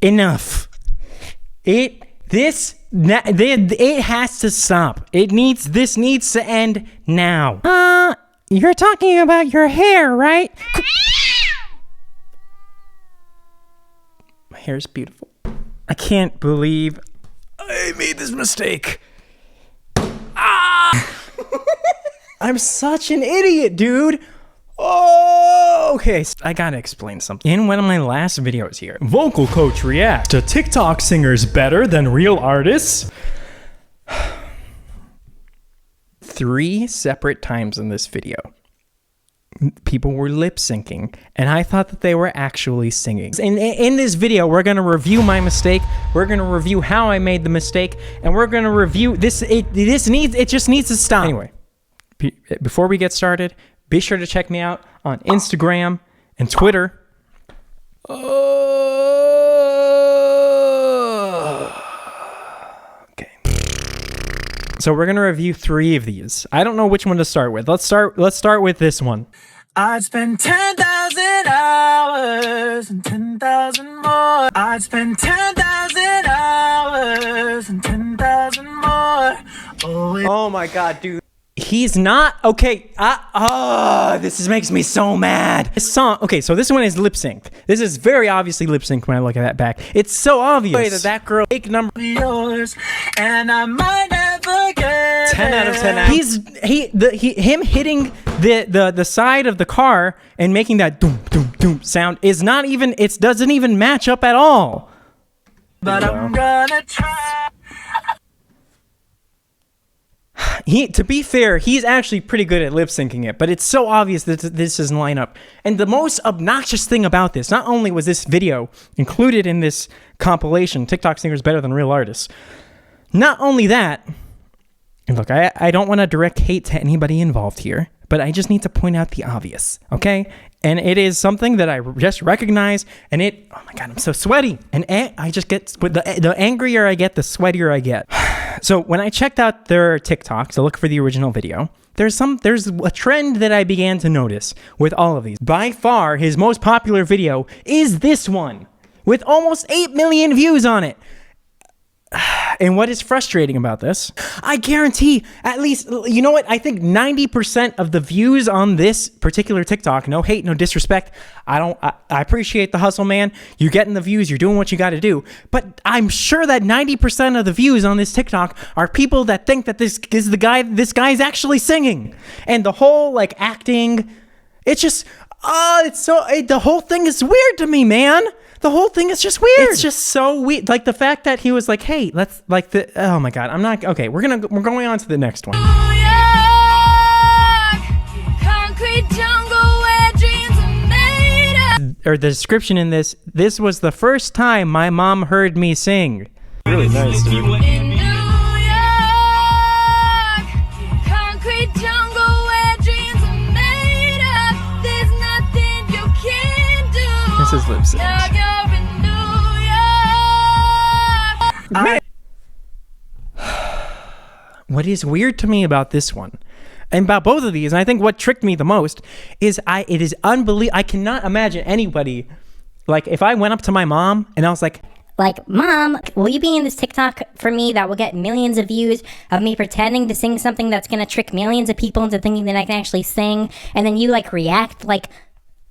Enough. It has to stop. This needs to end now. You're talking about your hair, right? My hair is beautiful. I can't believe I made this mistake. I'm such an idiot, dude. Oh, okay. I gotta explain something. In one of my last videos here, vocal coach reacts to TikTok singers better than real artists. 3 separate times in this video, people were lip syncing, and I thought that they were actually singing. In this video, we're gonna review my mistake. We're gonna review how I made the mistake, and we're gonna review this. It just needs to stop. Anyway, before we get started, be sure to check me out on Instagram and Twitter. Okay. So we're gonna review 3 of these. I don't know which one to start with. Let's start with this one. I'd spend 10,000 hours and 10,000 more. I'd spend 10,000 hours and 10,000 more. Oh my God, dude. He's not okay. This makes me so mad. This song. Okay, so this one is lip synced. This is very obviously lip synced when I look at that back. It's so obvious that girl fake number. Yours, and I might never get 10 out of 10. Him hitting the side of the car and making that doom doom doom sound is not even. It doesn't even match up at all. But I'm gonna try. To be fair, he's actually pretty good at lip syncing it, but it's so obvious that this doesn't line up. And the most obnoxious thing about this, not only was this video included in this compilation, TikTok singers better than real artists, not only that, and look, I don't want to direct hate to anybody involved here, but I just need to point out the obvious, okay? And it is something that I just recognize, and oh my God, I'm so sweaty. And I just get, the angrier I get, the sweatier I get. So when I checked out their TikTok to look for the original video, there's a trend that I began to notice with all of these. By far, his most popular video is this one, with almost 8 million views on it. And what is frustrating about this, I guarantee at least, you know what? I think 90% of the views on this particular TikTok, no hate, no disrespect. I appreciate the hustle, man. You're getting the views. You're doing what you got to do. But I'm sure that 90% of the views on this TikTok are people that think that this guy's actually singing. And the whole like acting, it's just, the whole thing is weird to me, man. The whole thing is just weird. It's just so weird. Like the fact that he was like, hey, let's like oh my God, I'm not, okay, we're going on to the next one. New York, concrete jungle where dreams are made of. Or the description in this was the first time my mom heard me sing. Really nice, dude. In New York, concrete jungle where dreams are made of. There's nothing you can do. This is lip sync. What is weird to me about this one, and about both of these, and I think what tricked me the most, is it is unbelievable. I cannot imagine anybody, like if I went up to my mom and I was like, Mom, will you be in this TikTok for me that will get millions of views of me pretending to sing something that's going to trick millions of people into thinking that I can actually sing, and then you like react like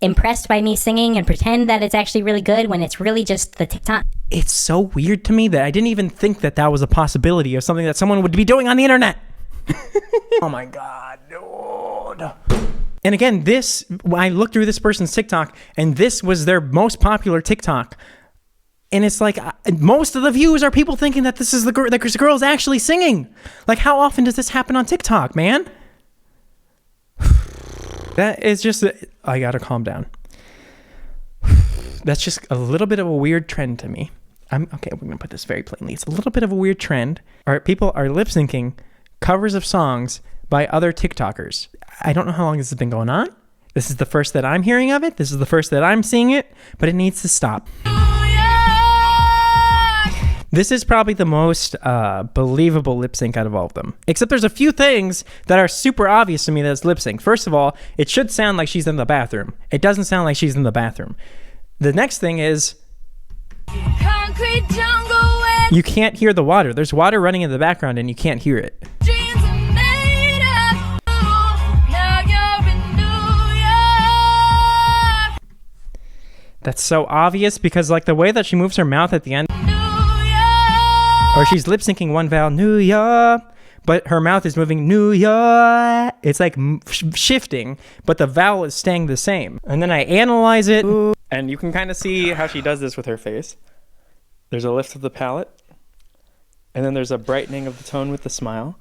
impressed by me singing and pretend that it's actually really good when it's really just the TikTok. It's so weird to me that I didn't even think that was a possibility of something that someone would be doing on the internet. Oh my God, dude. And again, I looked through this person's TikTok, and this was their most popular TikTok. And it's like, most of the views are people thinking that this is the girl's actually singing. Like, how often does this happen on TikTok, man? That is just, I gotta calm down. That's just a little bit of a weird trend to me. Okay, we're gonna put this very plainly. It's a little bit of a weird trend. People are lip syncing covers of songs by other TikTokers. I don't know how long this has been going on. This is the first that I'm hearing of it. This is the first that I'm seeing it, but it needs to stop. This is probably the most believable lip sync out of all of them. Except there's a few things that are super obvious to me that's lip sync. First of all, it should sound like she's in the bathroom. It doesn't sound like she's in the bathroom. The next thing is, Concrete jungle where You can't hear the water. There's water running in the background and you can't hear it. dreams are made of. Now you're in New York. That's so obvious because like the way that she moves her mouth at the end, New York. or she's lip syncing one vowel, New York, but her mouth is moving New York. It's like shifting, but the vowel is staying the same. And then I analyze it, and you can kind of see how she does this with her face. There's a lift of the palate, and then there's a brightening of the tone with the smile.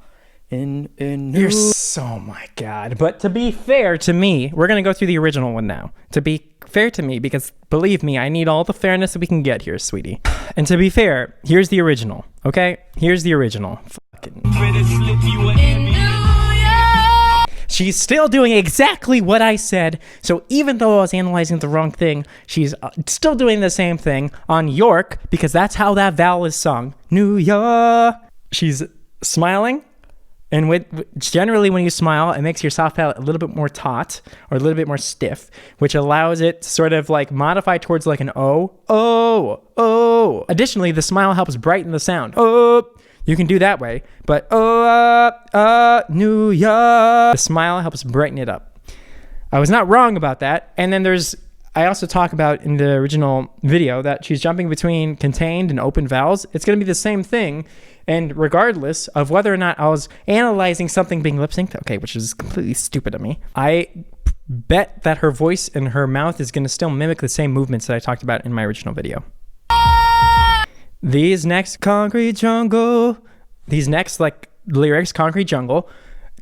You're so, my God. But to be fair to me, we're going to go through the original one now. To be fair to me, because believe me, I need all the fairness that we can get here, sweetie. And to be fair, here's the original, okay? Here's the original. Fucking. In New York. She's still doing exactly what I said. So even though I was analyzing the wrong thing, she's still doing the same thing on York, because that's how that vowel is sung. New York. She's smiling. And generally when you smile, it makes your soft palate a little bit more taut or a little bit more stiff, which allows it to sort of like modify towards like an O. Oh, oh. Additionally, the smile helps brighten the sound. Oh, you can do that way, but New York. The smile helps brighten it up. I was not wrong about that. And then I also talk about in the original video that she's jumping between contained and open vowels. It's going to be the same thing. And regardless of whether or not I was analyzing something being lip synced, okay, which is completely stupid of me, I bet that her voice and her mouth is going to still mimic the same movements that I talked about in my original video. These next Concrete Jungle, these next like lyrics, Concrete Jungle,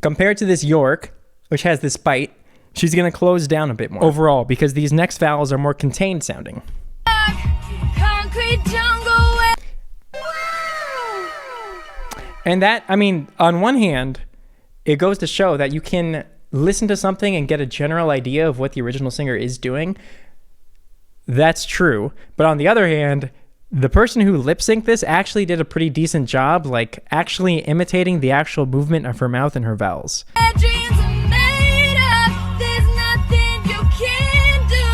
compared to this York, which has this bite, she's going to close down a bit more overall because these next vowels are more contained sounding. Concrete jungle where And that, I mean, on one hand, it goes to show that you can listen to something and get a general idea of what the original singer is doing. That's true. But on the other hand, the person who lip synced this actually did a pretty decent job, like actually imitating the actual movement of her mouth and her vowels. dreams are made of. There's nothing you can do.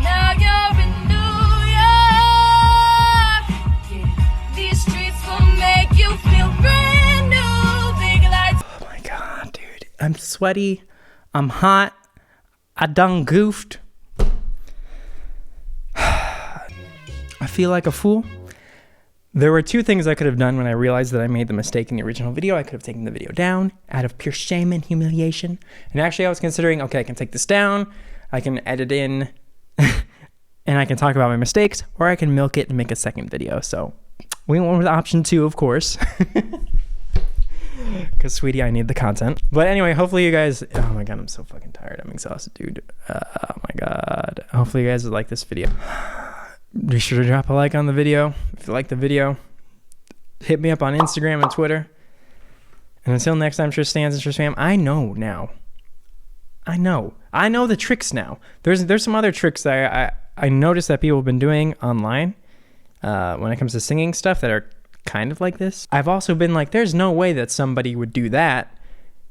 Now you're in New York. These streets will make you feel brand new. Big lights. Oh my God, dude. I'm sweaty. I'm hot. I done goofed. I feel like a fool. There were two things I could have done when I realized that I made the mistake in the original video. I could have taken the video down out of pure shame and humiliation. And actually I was considering, okay, I can take this down, I can edit in, and I can talk about my mistakes, or I can milk it and make a second video. So we went with option 2, of course. Because, sweetie, I need the content. But anyway, hopefully you guys... Oh my God, I'm so fucking tired. I'm exhausted, dude. Oh my God. Hopefully you guys like this video. Be sure to drop a like on the video if you like the video. Hit me up on Instagram and Twitter. And until next time, Tristan's and Tristan, I know now. I know the tricks now. There's some other tricks that I noticed that people have been doing online when it comes to singing stuff that are kind of like this. I've also been like, there's no way that somebody would do that.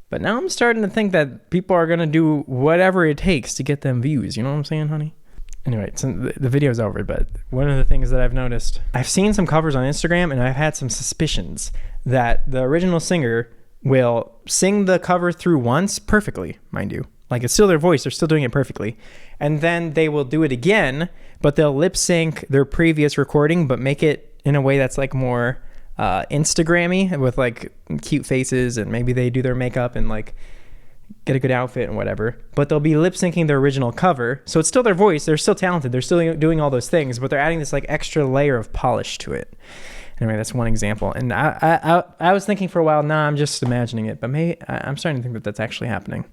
But now I'm starting to think that people are going to do whatever it takes to get them views. You know what I'm saying, honey? Anyway, so the video's over, but one of the things that I've noticed, I've seen some covers on Instagram and I've had some suspicions that the original singer will sing the cover through once perfectly, mind you. Like it's still their voice, they're still doing it perfectly. And then they will do it again, but they'll lip sync their previous recording, but make it in a way that's like more Instagrammy with like cute faces, and maybe they do their makeup and like get a good outfit and whatever, but they'll be lip syncing their original cover. So it's still their voice. They're still talented. They're still doing all those things, but they're adding this like extra layer of polish to it. Anyway, that's one example. And I was thinking for a while, nah, I'm just imagining it, but maybe I'm starting to think that that's actually happening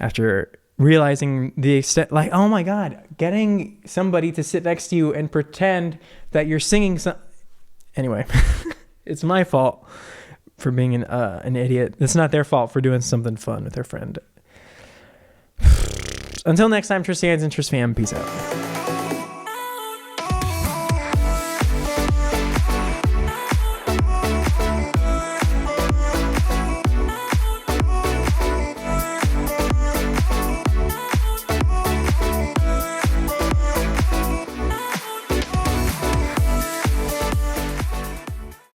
after realizing the extent, like, oh my God, getting somebody to sit next to you and pretend that you're singing some. Anyway, it's my fault for being an idiot. It's not their fault for doing something fun with their friend. Until next time, Tristan's and Trisfam, peace out.